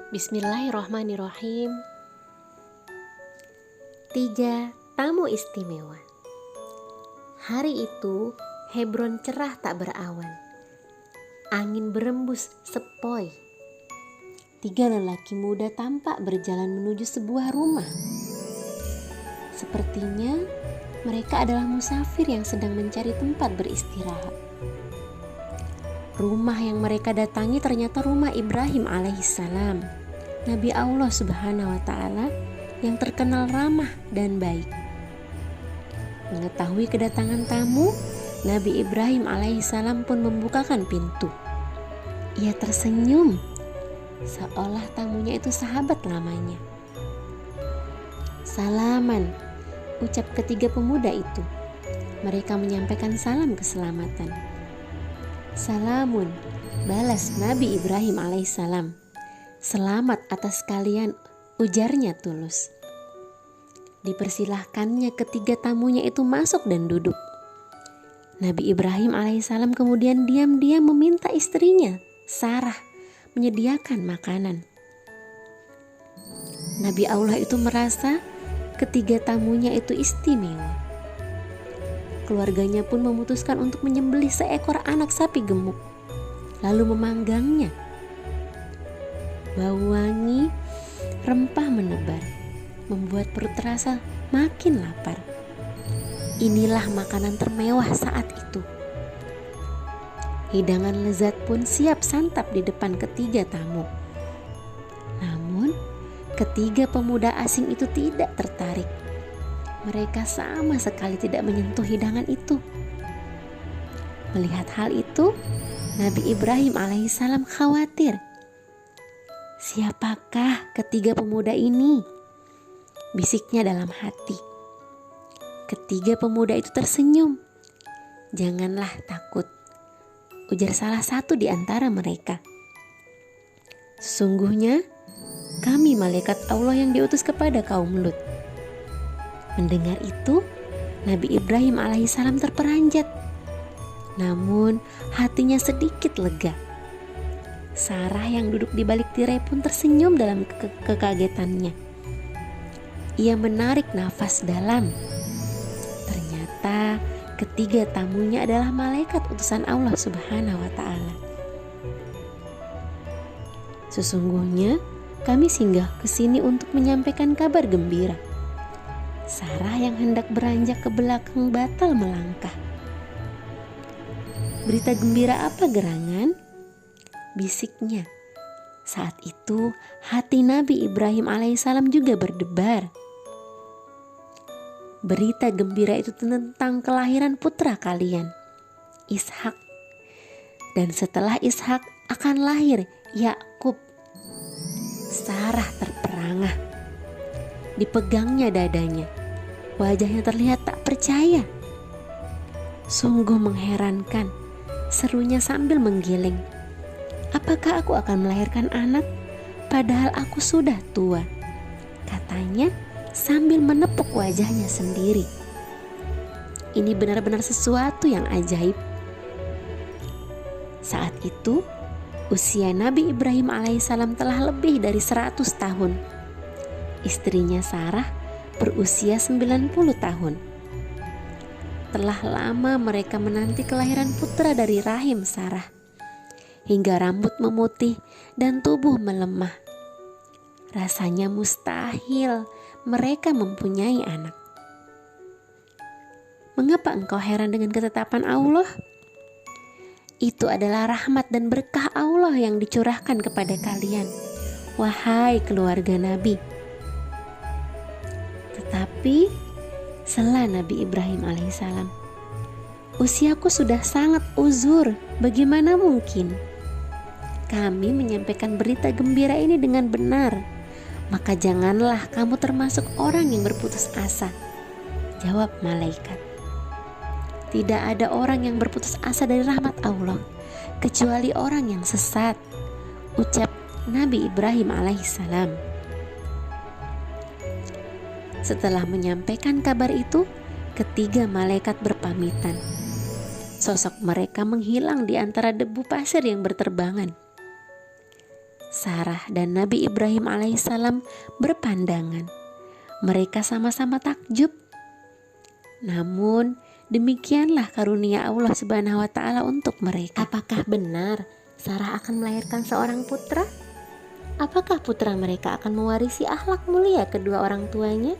Bismillahirrahmanirrahim. 3 tamu istimewa. Hari itu Hebron cerah tak berawan. Angin berembus sepoi. 3 lelaki muda tampak berjalan menuju sebuah rumah. Sepertinya mereka adalah musafir yang sedang mencari tempat beristirahat. Rumah yang mereka datangi ternyata rumah Ibrahim alaihissalam, Nabi Allah subhanahu wa ta'ala yang terkenal ramah dan baik. Mengetahui kedatangan tamu, Nabi Ibrahim alaihissalam pun membukakan pintu. Ia tersenyum, seolah tamunya itu sahabat lamanya. Salaman, ucap ketiga pemuda itu. Mereka menyampaikan salam keselamatan. Salamun, balas Nabi Ibrahim alaihissalam. Selamat atas kalian, ujarnya tulus. Dipersilahkannya ketiga tamunya itu masuk dan duduk. Nabi Ibrahim alaihissalam kemudian diam-diam meminta istrinya, Sarah, menyediakan makanan. Nabi Allah itu merasa ketiga tamunya itu istimewa. Keluarganya pun memutuskan untuk menyembelih seekor anak sapi gemuk, lalu memanggangnya. Bau wangi rempah menebar, membuat perut terasa makin lapar. Inilah makanan termewah saat itu. Hidangan lezat pun siap santap di depan ketiga tamu. Namun, ketiga pemuda asing itu tidak tertarik. Mereka sama sekali tidak menyentuh hidangan itu. Melihat hal itu, Nabi Ibrahim alaihissalam khawatir. Siapakah ketiga pemuda ini? Bisiknya dalam hati. Ketiga pemuda itu tersenyum. Janganlah takut, ujar salah satu di antara mereka. Sesungguhnya, kami malaikat Allah yang diutus kepada kaum Lut. Mendengar itu, Nabi Ibrahim alaihissalam terperanjat. Namun, hatinya sedikit lega. Sarah yang duduk di balik tirai pun tersenyum dalam kekagetannya. Ia menarik nafas dalam. Ternyata ketiga tamunya adalah malaikat utusan Allah subhanahu wa ta'ala. Sesungguhnya, kami singgah ke sini untuk menyampaikan kabar gembira. Sarah yang hendak beranjak ke belakang batal melangkah. Berita gembira apa gerangan? Bisiknya. Saat itu hati Nabi Ibrahim alaihissalam juga berdebar. Berita gembira itu tentang kelahiran putra kalian, Ishak. Dan setelah Ishak akan lahir Yakub. Sarah terperangah. Dipegangnya dadanya. Wajahnya terlihat tak percaya. Sungguh mengherankan, serunya sambil menggiling. Apakah aku akan melahirkan anak, padahal aku sudah tua? Katanya sambil menepuk wajahnya sendiri. Ini benar-benar sesuatu yang ajaib. Saat itu, usia Nabi Ibrahim alaihissalam telah lebih dari 100 tahun. Istrinya Sarah berusia 90 tahun. Telah lama mereka menanti kelahiran putra dari rahim Sarah, hingga rambut memutih dan tubuh melemah. Rasanya mustahil mereka mempunyai anak. Mengapa engkau heran dengan ketetapan Allah? Itu adalah rahmat dan berkah Allah yang dicurahkan kepada kalian, wahai keluarga Nabi. Tetapi, sela Nabi Ibrahim alaihissalam, usiaku sudah sangat uzur, bagaimana mungkin? Kami menyampaikan berita gembira ini dengan benar, maka janganlah kamu termasuk orang yang berputus asa, jawab malaikat. Tidak ada orang yang berputus asa dari rahmat Allah, kecuali orang yang sesat, ucap Nabi Ibrahim alaihissalam. Setelah menyampaikan kabar itu, ketiga malaikat berpamitan. Sosok mereka menghilang di antara debu pasir yang berterbangan. Sarah dan Nabi Ibrahim alaihissalam berpandangan. Mereka sama-sama takjub. Namun demikianlah karunia Allah Subhanahu wa taala untuk mereka. Apakah benar Sarah akan melahirkan seorang putra? Apakah putra mereka akan mewarisi akhlak mulia kedua orang tuanya?